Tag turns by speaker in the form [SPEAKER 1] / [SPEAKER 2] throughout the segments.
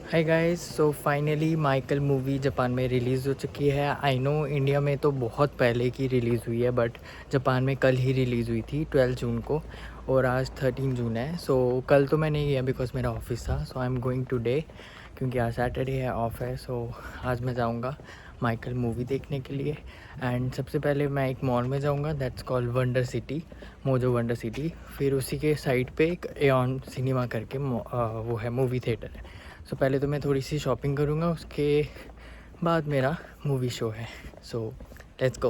[SPEAKER 1] Hi guys, so finally Michael movie Japan में release हो चुकी है। आई नो इंडिया में तो बहुत पहले की रिलीज़ हुई है, बट जापान में कल ही रिलीज़ हुई थी 12 जून को, और आज 13 जून है। सो कल तो मैं नहीं गया बिकॉज मेरा ऑफिस था। सो आई एम गोइंग टुडे, क्योंकि आज सैटरडे है, ऑफ है। सो आज मैं जाऊँगा माइकल मूवी देखने के लिए। एंड सबसे पहले मैं एक मॉल में जाऊँगा, that's called wonder city, mojo wonder city. फिर उसी के साइड पे एक एऑन सिनेमा करके वो है, मूवी थिएटर है। सो पहले तो मैं थोड़ी सी शॉपिंग करूँगा, उसके बाद मेरा मूवी शो है। So let's go.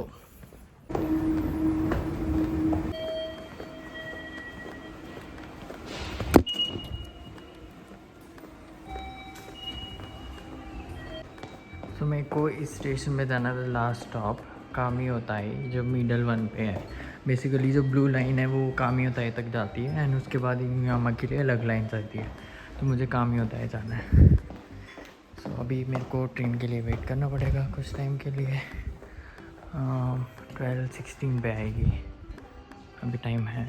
[SPEAKER 1] सो मेरे को इस स्टेशन पे जाना था, लास्ट स्टॉप कामी होता है, जो मिडल वन पे है। बेसिकली जो ब्लू लाइन है वो कामी होता है तक जाती है, एंड उसके बाद इंगामा के लिए अलग लाइन चलती है। तो मुझे कामी होता है जाना है। सो अभी मेरे को ट्रेन के लिए वेट करना पड़ेगा कुछ टाइम के लिए। 12:16 पे आएगी, अभी टाइम है।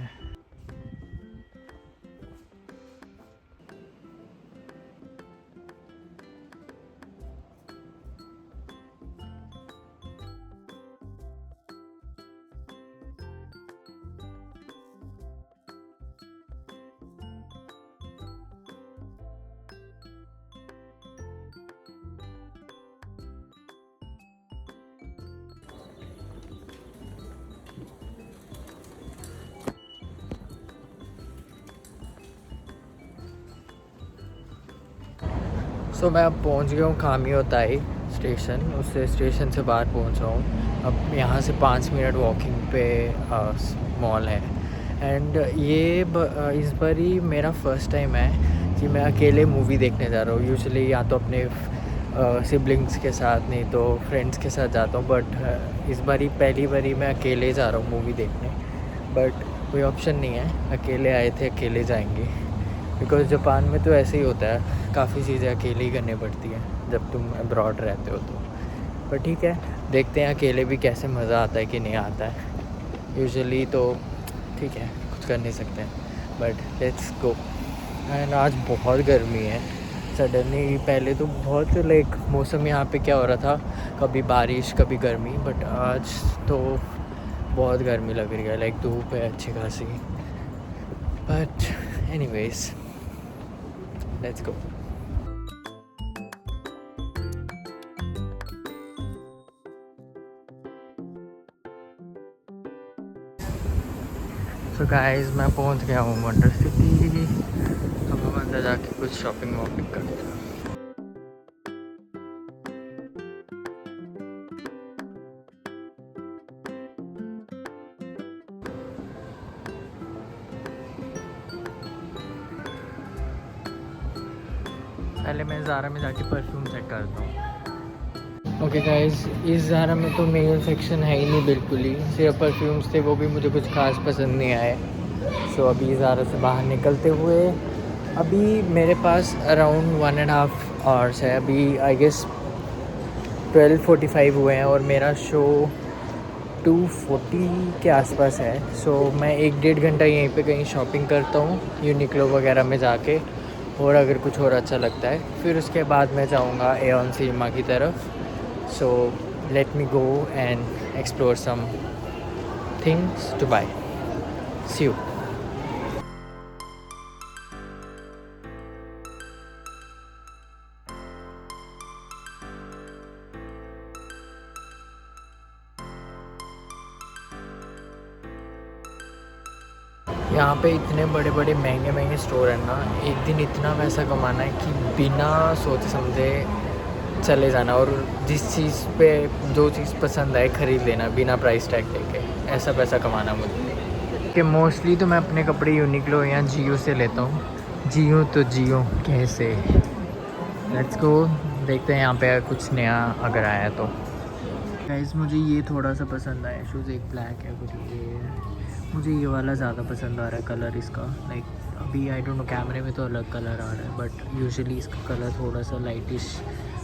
[SPEAKER 1] सो मैं अब पहुंच गया हूँ खामी होता है स्टेशन, उससे स्टेशन से बाहर पहुंचा हूँ। अब यहाँ से 5 मिनट वॉकिंग पे मॉल है। एंड ये इस बार ही मेरा फर्स्ट टाइम है कि मैं अकेले मूवी देखने जा रहा हूँ। यूजुअली या तो अपने सिबलिंग्स के साथ, नहीं तो फ्रेंड्स के साथ जाता हूँ, बट इस बार ही पहली बारी मैं अकेले जा रहा हूँ मूवी देखने। बट कोई ऑप्शन नहीं है, अकेले आए थे अकेले जाएंगे, बिकॉज़ जापान में तो ऐसे ही होता है, काफ़ी चीज़ें अकेले ही करनी पड़ती हैं जब तुम अब्रॉड रहते हो तो। पर ठीक है, देखते हैं अकेले भी कैसे मज़ा आता है कि नहीं आता है। यूजुअली तो ठीक है, कुछ कर नहीं सकते हैं, बट लेट्स गो। एंड आज बहुत गर्मी है सडनली। पहले तो बहुत लाइक मौसम यहाँ पे क्या हो रहा था, कभी बारिश कभी गर्मी, बट आज तो बहुत गर्मी लग रही है, लाइक धूप है अच्छी खासी। But anyways, let's go. So guys, मैं पहुंच गया हूँ वंडर सिटी। अब हम अंदर जाके कुछ शॉपिंग वॉपिंग करते हैं। पहले मैं ज़ारा में जाके परफ्यूम चेक करता हूँ। ओके गाइस, इस ज़ारा में तो मेल सेक्शन है ही नहीं बिल्कुल ही, सिर्फ परफ्यूम्स थे, वो भी मुझे कुछ खास पसंद नहीं आए। सो अभी ज़ारा से बाहर निकलते हुए, अभी मेरे पास अराउंड 1.5 आवर्स है। अभी आई गेस 12:45 हुए हैं और मेरा शो 2:40 के आसपास है। सो मैं 1-1.5 घंटा यहीं पे कहीं शॉपिंग करता हूँ यूनिक्लो वगैरह में जाके, और अगर कुछ और अच्छा लगता है फिर उसके बाद मैं जाऊँगा एऑन सिनेमा की तरफ। So let me go and explore some things to buy. See you. यहाँ पे इतने बड़े बड़े महंगे महंगे स्टोर हैं ना, एक दिन इतना पैसा कमाना है कि बिना सोचे समझे चले जाना, और जिस चीज़ पे जो चीज़ पसंद आए ख़रीद लेना बिना प्राइस टैग देके। ऐसा पैसा कमाना मुझे, कि मोस्टली तो मैं अपने कपड़े यूनिक्लो या जियो से लेता हूँ। जियो तो जियो कैसे। लेट्स गो, देखते हैं यहाँ पे कुछ नया अगर आया तो। गाइस, मुझे ये थोड़ा सा पसंद आया शूज़, एक ब्लैक है, कुछ ये है। मुझे ये वाला ज़्यादा पसंद आ रहा है कलर इसका। लाइक अभी आई डोंट नो, कैमरे में तो अलग कलर आ रहा है, बट यूजुअली इसका कलर थोड़ा सा लाइटिश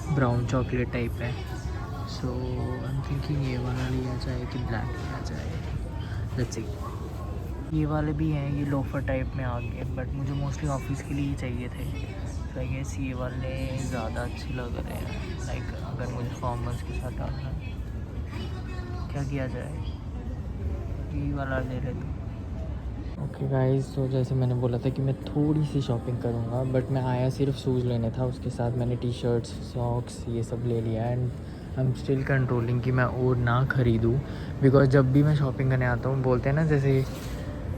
[SPEAKER 1] ब्राउन चॉकलेट टाइप है। सो आई एम थिंकिंग ये वाला लिया जाए कि ब्लैक लिया जाए। Let's see. ये वाले भी हैं, ये लोफर टाइप में आ गए, बट मुझे मोस्टली ऑफिस के लिए ही चाहिए थे। तो आई गेस ये वाले ज़्यादा अच्छे लग रहे हैं। लाइक अगर मुझे फॉर्मल्स के साथ डालना है, क्या किया जाए, ये वाला ले ले तो। ओके गाइस, तो जैसे मैंने बोला था कि मैं थोड़ी सी शॉपिंग करूँगा, बट मैं आया सिर्फ शूज़ लेने था, उसके साथ मैंने टी शर्ट्स, सॉक्स ये सब ले लिया। And I am still controlling कि मैं और ना ख़रीदूँ, बिकॉज जब भी मैं शॉपिंग करने आता हूँ बोलते हैं ना, जैसे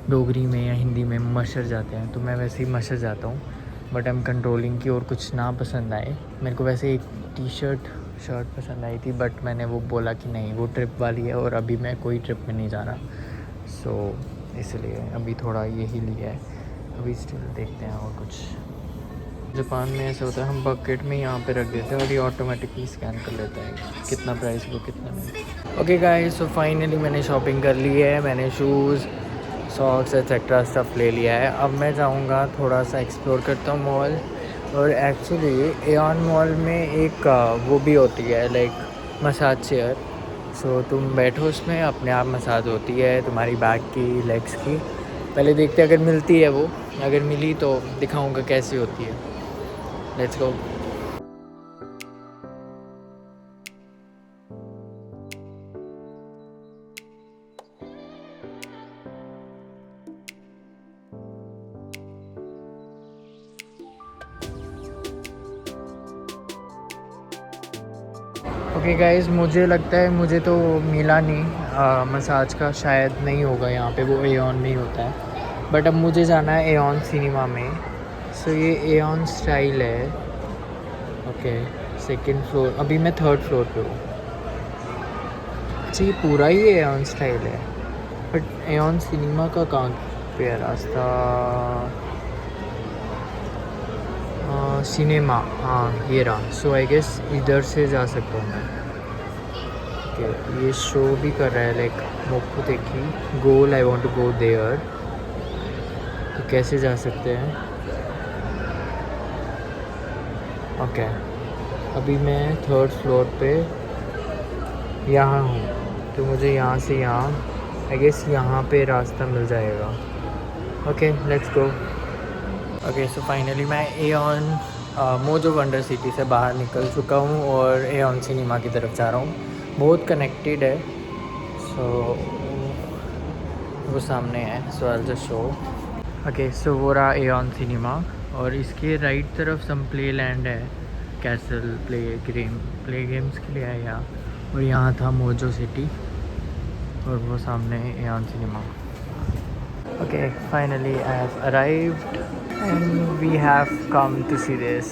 [SPEAKER 1] डोगरी में या हिंदी में मशर जाते हैं, तो मैं वैसे ही मशर जाता हूँ। बट आई एम कंट्रोलिंग की और कुछ ना पसंद आए। मेरे को वैसे एक टी शर्ट पसंद आई थी, बट मैंने वो बोला कि नहीं, वो ट्रिप वाली है और अभी मैं कोई ट्रिप में नहीं जा रहा, सो इसलिए अभी थोड़ा यही लिया है। अभी स्टिल देखते हैं और कुछ। जापान में ऐसा होता है, हम बकेट में यहाँ पे रख देते हैं और ये ऑटोमेटिकली स्कैन कर लेता है कितना प्राइस वो कितना नहीं। ओके गाइस, सो फाइनली मैंने शॉपिंग कर ली है। मैंने शूज़, सॉक्स एक्सेट्रा स्टफ़ ले लिया है। अब मैं जाऊँगा थोड़ा सा एक्सप्लोर करता हूँ मॉल। और एक्चुअली एऑन मॉल में एक वो भी होती है, लाइक मसाज चेयर। सो तुम बैठो उसमें, अपने आप मसाज होती है तुम्हारी बैक की, लेग्स की। पहले देखते हैं अगर मिलती है वो, अगर मिली तो दिखाऊंगा कैसी होती है। Let's go. ओके गाइस, मुझे लगता है मुझे तो मिला नहीं मसाज का, शायद नहीं होगा यहाँ पे, वो एऑन में ही होता है। बट अब मुझे जाना है एऑन सिनेमा में। सो ये एऑन स्टाइल है। ओके, सेकंड फ्लोर, अभी मैं थर्ड फ्लोर पे हूँ। अच्छा, ये पूरा ही एऑन स्टाइल है, बट एऑन सिनेमा का कहाँ पे है रास्ता? सिनेमा, हाँ ये रहा। सो आई गेस इधर से जा सकता हूँ मैं। ओके, ये शो भी कर रहा है, लाइक मोकू देखी goal, I want to go there. तो कैसे जा सकते हैं? ओके, अभी मैं थर्ड फ्लोर पे यहाँ हूँ, तो मुझे यहाँ से यहाँ आई गेस यहाँ पे रास्ता मिल जाएगा। Okay, let's go. Okay, so finally मैं एऑन मोजो वंडर सिटी से बाहर निकल चुका हूँ और एऑन सिनेमा की तरफ जा रहा हूँ। बहुत कनेक्टेड है, सो वो सामने है। So I just show. Okay, सो वो रहा एऑन सिनेमा, और इसके राइट तरफ सम प्ले लैंड है, कैसल प्ले गेम्स के लिए है यहाँ। और यहाँ था मोजो सिटी, और वो सामने Aeon cinema. Okay, finally I have arrived and we have come to see this.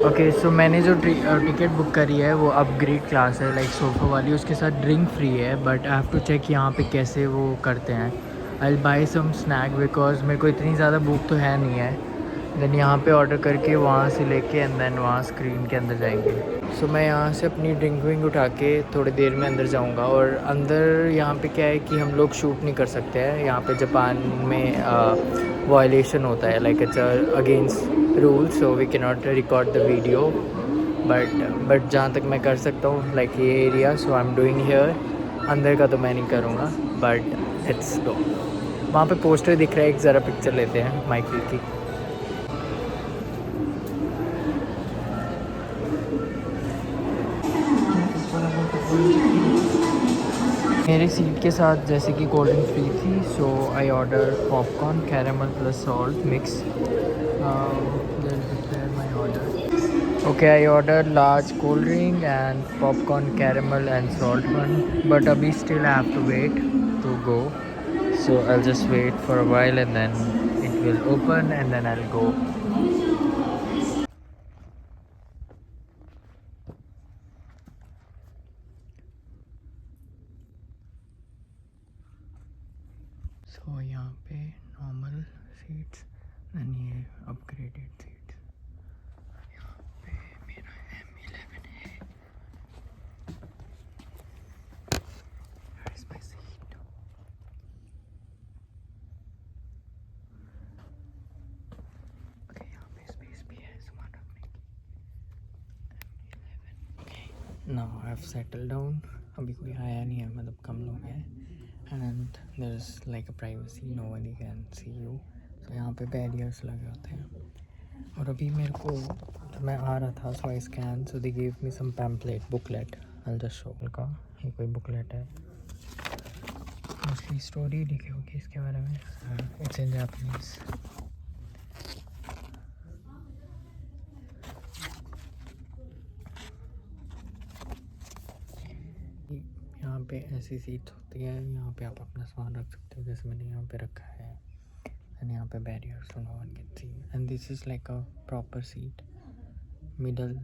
[SPEAKER 1] Okay, so मैंने जो टिकट बुक करी है वो अपग्रेड क्लास है, लाइक सोफ़ा वाली, उसके साथ ड्रिंक फ्री है। But I have to check यहाँ पे कैसे वो करते हैं। I will buy some snack because मेरे को इतनी ज़्यादा भूख तो है नहीं है। देन यहाँ पे ऑर्डर करके वहाँ से लेके एंड देन वहाँ स्क्रीन के अंदर जाएंगे। सो मैं यहाँ से अपनी ड्रिंक विंक उठा के थोड़ी देर में अंदर जाऊँगा। और अंदर यहाँ पे क्या है कि हम लोग शूट नहीं कर सकते हैं यहाँ पे। जापान में वायलेशन होता है, like it's against rule, so we can not record the video. But जहाँ तक मैं कर सकता हूँ, लाइक ये area, so I am doing here. अंदर का तो मैं नहीं करूँगा, बट इट्स गो। वहाँ पे पोस्टर दिख रहा है, एक ज़रा पिक्चर लेते हैं माइकल की। मेरे सीट के साथ जैसे कि कोल्ड ड्रिंक फ्री थी, so I order popcorn caramel plus salt mix. My order. Okay, I order large cold drink and popcorn caramel and salt one, but अभी still I have to wait to go, so I just wait for a while and then it will open and then I go. So यहाँ पे normal seats and ये upgraded seats. यहाँ पे मेरा M11 है। Where is my seat? Okay, यहाँ पे space भी है सामान रखने की। M11। Okay, now I have settled down। अभी कोई आया नहीं है, मतलब कम लोग हैं। and there's like a privacy, nobody can see you. So यहाँ पे बैरियर्स लगे होते हैं. और अभी मेरे को जब मैं आ रहा था, so I scanned, so they gave me some pamphlet booklet. I'll just show का ये कोई बुकलेट है, मोस्टली स्टोरी लिखी होगी इसके बारे में. It's in Japanese. यहाँ पे ऐसी सीट होती है, यहाँ पे आप अपना सामान रख सकते हो, जैसे मैंने यहाँ पे रखा है. एंड यहाँ पे barrier, so no one can see. And this is like a proper seat, middle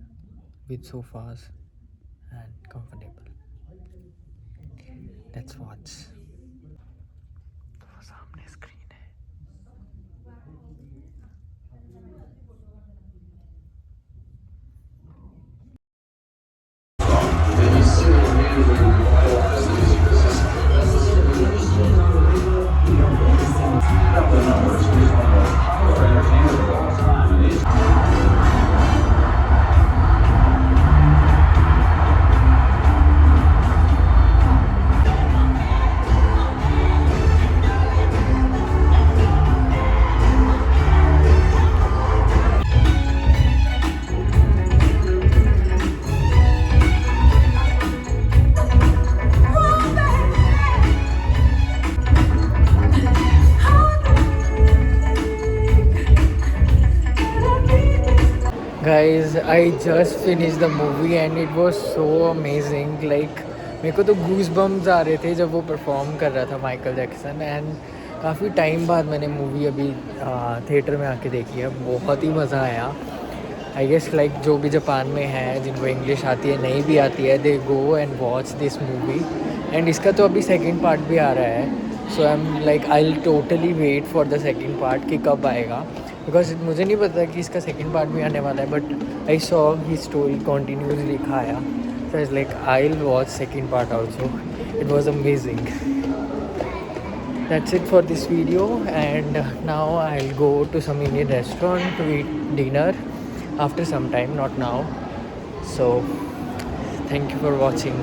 [SPEAKER 1] with sofas and comfortable. Let's watch. वो सामने स्क्रीन है. Guys, I just finished the movie and it was so amazing. Like मेरे को तो goose bumps आ रहे थे जब वो परफॉर्म कर रहा था माइकल जैक्सन. एंड काफ़ी टाइम बाद मैंने मूवी अभी थिएटर में आके देखी है. बहुत ही मज़ा आया. आई गेस लाइक जो भी जापान में है, जिनको इंग्लिश आती है, नहीं भी आती है, they go and watch this movie. And इसका तो अभी सेकेंड पार्ट भी आ रहा है. So I am like I will totally wait for the second part कि कब आएगा, बिकॉज मुझे नहीं पता कि इसका सेकेंड पार्ट भी आने वाला है. But I saw he story continuous लिखा आया, so it's like I will watch second part also. It was amazing. That's it for this video, and now I'll go to some Indian restaurant to eat dinner after some time, not now. So thank you for watching.